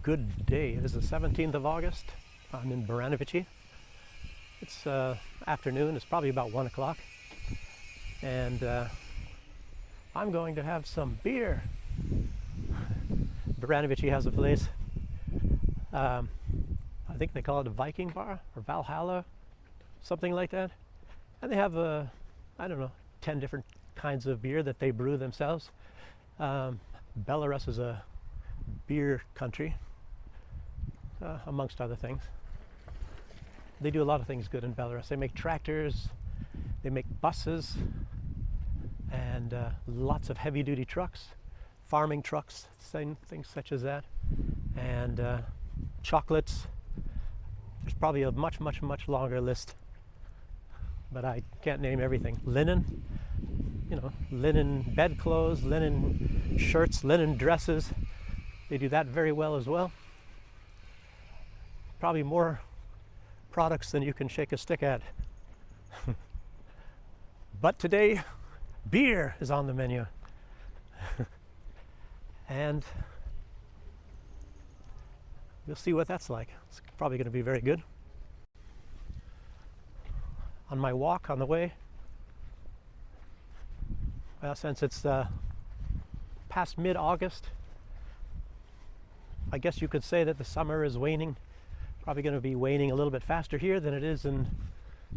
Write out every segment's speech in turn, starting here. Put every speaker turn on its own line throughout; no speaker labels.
Good day. It is the 17th of August. I'm in Baranovichi. It's afternoon. It's probably about 1 o'clock. And I'm going to have some beer. Baranovichi has a place. I think they call it a Viking bar or Valhalla, something like that. And they have, I don't know, 10 different kinds of beer that they brew themselves. Belarus is a beer country, amongst other things. They do a lot of things good in Belarus. They make tractors, they make buses, and lots of heavy-duty trucks, farming trucks, things such as that, and chocolates. There's probably a much longer list, but I can't name everything. Linen, you know, linen bedclothes, linen shirts, linen dresses. They do that very well as well. Probably more products than you can shake a stick at. But today, beer is on the menu. And you'll see what that's like. It's probably going to be very good. On my walk on the way, well, since it's past mid-August, I guess you could say that the summer is waning. Probably going to be waning a little bit faster here than it is in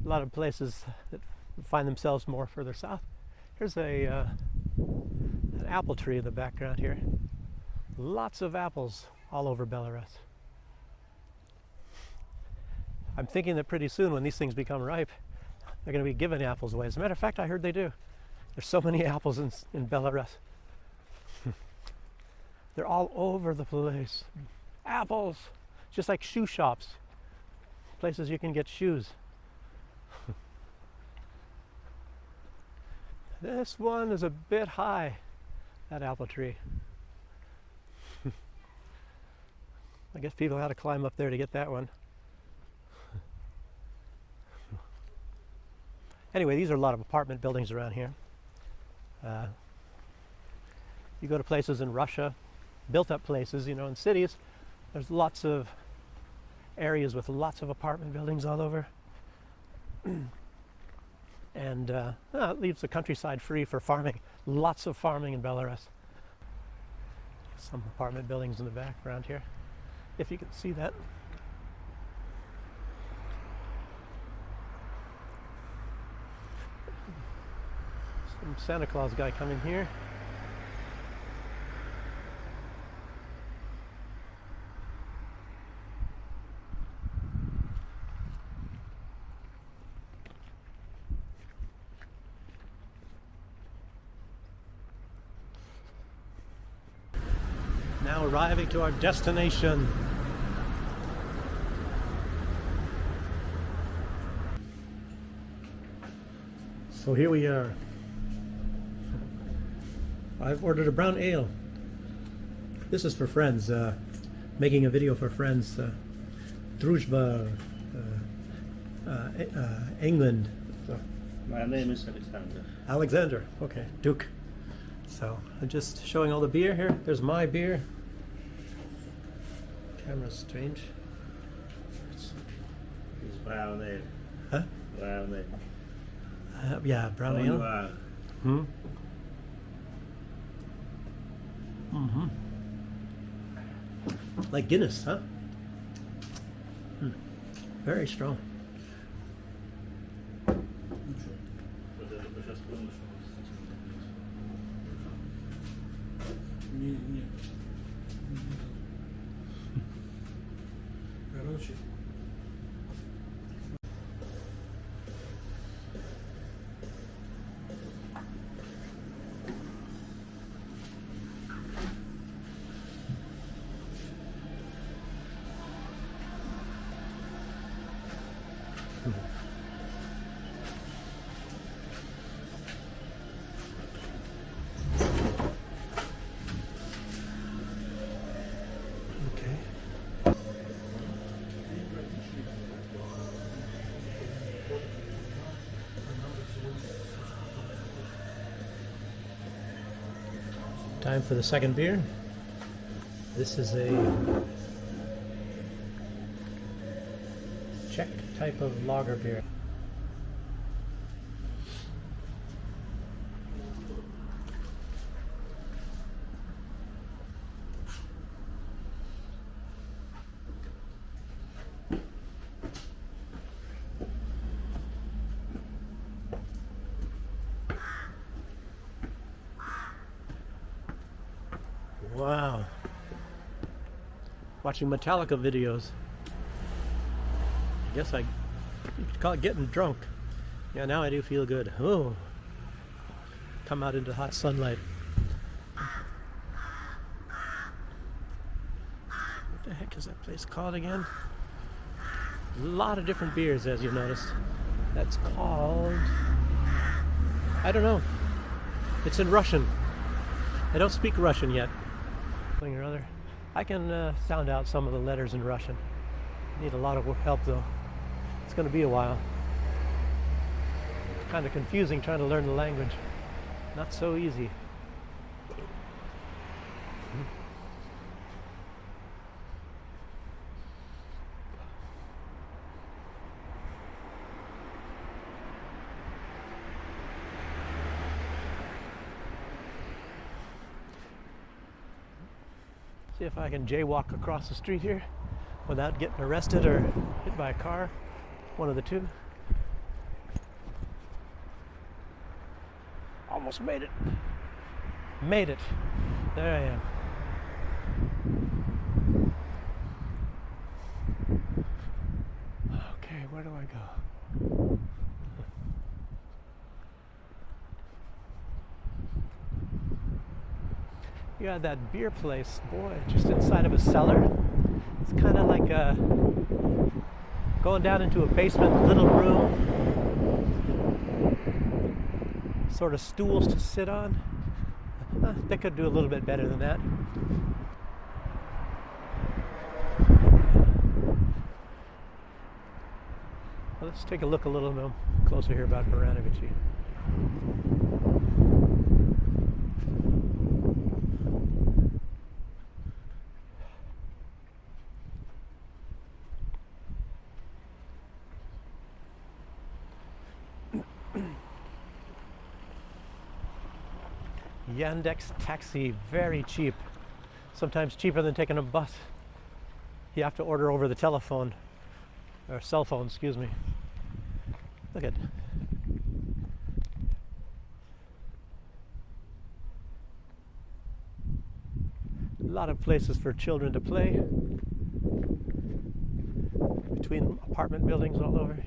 a lot of places that find themselves more further south. Here's an apple tree in the background here. Lots of apples all over Belarus. I'm thinking that pretty soon when these things become ripe, they're going to be giving apples away. As a matter of fact, I heard they do. There's so many apples in Belarus. They're all over the place. Apples, just like shoe shops, places you can get shoes. This one is a bit high, that apple tree. I guess people had to climb up there to get that one. Anyway, these are a lot of apartment buildings around here. You go to places in Russia, built up places, you know, in cities, there's lots of areas with lots of apartment buildings all over. And it leaves the countryside free for farming. Lots of farming in Belarus. Some apartment buildings in the background here, if you can see that. Some Santa Claus guy coming here. Now arriving to our destination. So here we are. I've ordered a brown ale. This is for friends, making a video for friends. Druzhba, England. So.
My name is Alexander.
Alexander, okay, Duke. So I'm just showing all the beer here. There's my beer. Camera's strange.
It's brown ale.
Huh?
Brown ale.
Yeah, brown ale. Mm-hmm. Like Guinness, huh? Very strong.
Не. Короче.
Time for the second beer. This is a Czech type of lager beer. Wow. Watching Metallica videos. I guess I could call it getting drunk. Yeah, now I do feel good. Oh. Come out into hot sunlight. What the heck is that place called again? A lot of different beers, as you've noticed. That's called... I don't know. It's in Russian. I don't speak Russian yet. Something or other. I can sound out some of the letters in Russian. Need a lot of help though. It's going to be a while. It's kind of confusing trying to learn the language. Not so easy. See if I can jaywalk across the street here without getting arrested or hit by a car. One of the two. Almost made it. Made it. There I am. Okay, where do I go? You had that beer place, boy, just inside of a cellar. It's kind of like going down into a basement little room. Sort of stools to sit on. They could do a little bit better than that. Well, let's take a look a little closer here about Baranovichi. Yandex taxi, very cheap. Sometimes cheaper than taking a bus. You have to order over the telephone, or cell phone, excuse me. Look at a lot of places for children to play between apartment buildings all over.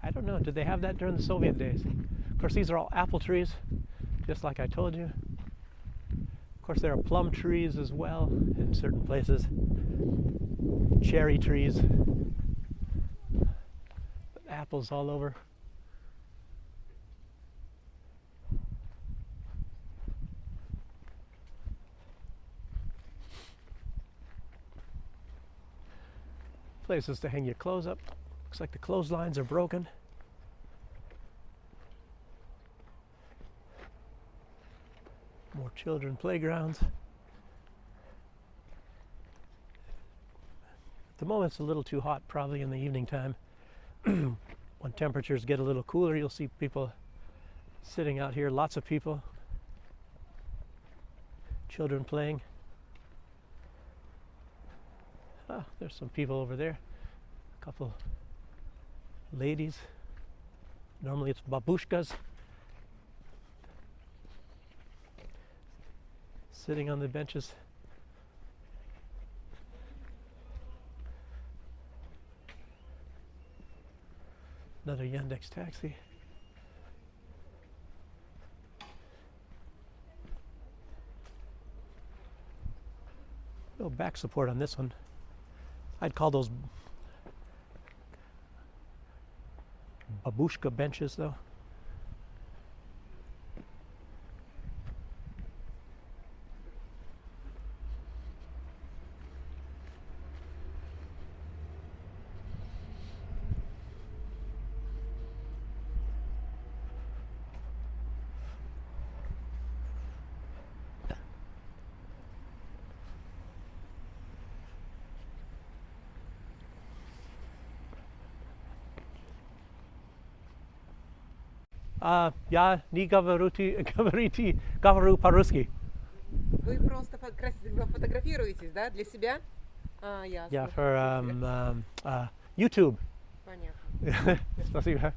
I don't know, did they have that during the Soviet days? Of course, these are all apple trees, just like I told you. Of course, there are plum trees as well in certain places. Cherry trees. Apples all over. Places to hang your clothes up. Looks like the clotheslines are broken. More children playgrounds. At the moment it's a little too hot, probably in the evening time. When temperatures get a little cooler, you'll see people sitting out here, lots of people. Children playing. Ah, there's some people over there. A couple ladies. Normally it's babushkas. Sitting on the benches. Another Yandex taxi. No back support on this one. I'd call those babushka benches though. Я не говорю по-русски.
Вы просто фотографируетесь, да, для себя? Ясно.
Yeah, for YouTube.
Понятно.
Спасибо.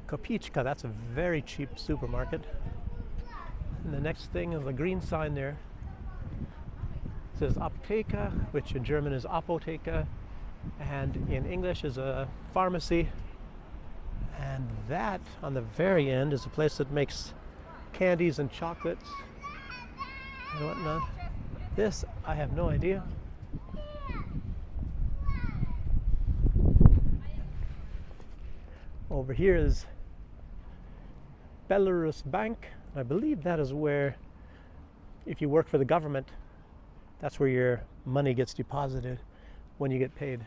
Kopichka, that's a very cheap supermarket. And the next thing is a green sign there. It says Apoteka, which in German is Apotheke, and in English is a pharmacy. And that, on the very end, is a place that makes candies and chocolates and whatnot. This, I have no idea. Over here is Belarus Bank. I believe that is where, if you work for the government, that's where your money gets deposited when you get paid.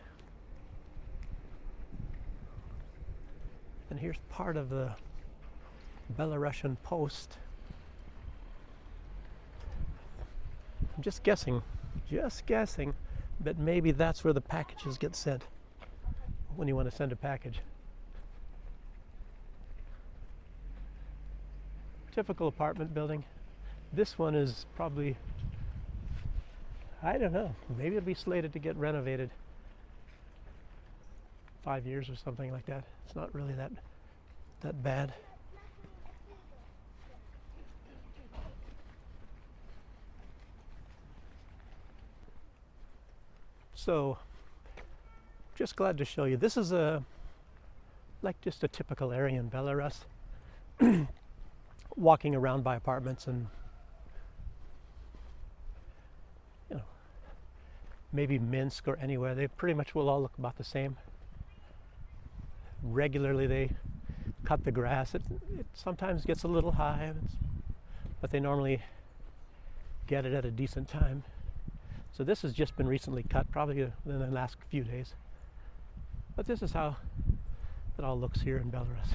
And here's part of the Belarusian post. I'm just guessing, that maybe that's where the packages get sent when you want to send a package. Typical apartment building. This one is probably, I don't know, maybe it'll be slated to get renovated 5 years or something like that. It's not really that bad. So, just glad to show you. This is like just a typical area in Belarus. Walking around by apartments and, you know, maybe Minsk or anywhere, they pretty much will all look about the same. Regularly they cut the grass. It sometimes gets a little high, but they normally get it at a decent time. So this has just been recently cut, probably in the last few days. But this is how it all looks here in Belarus.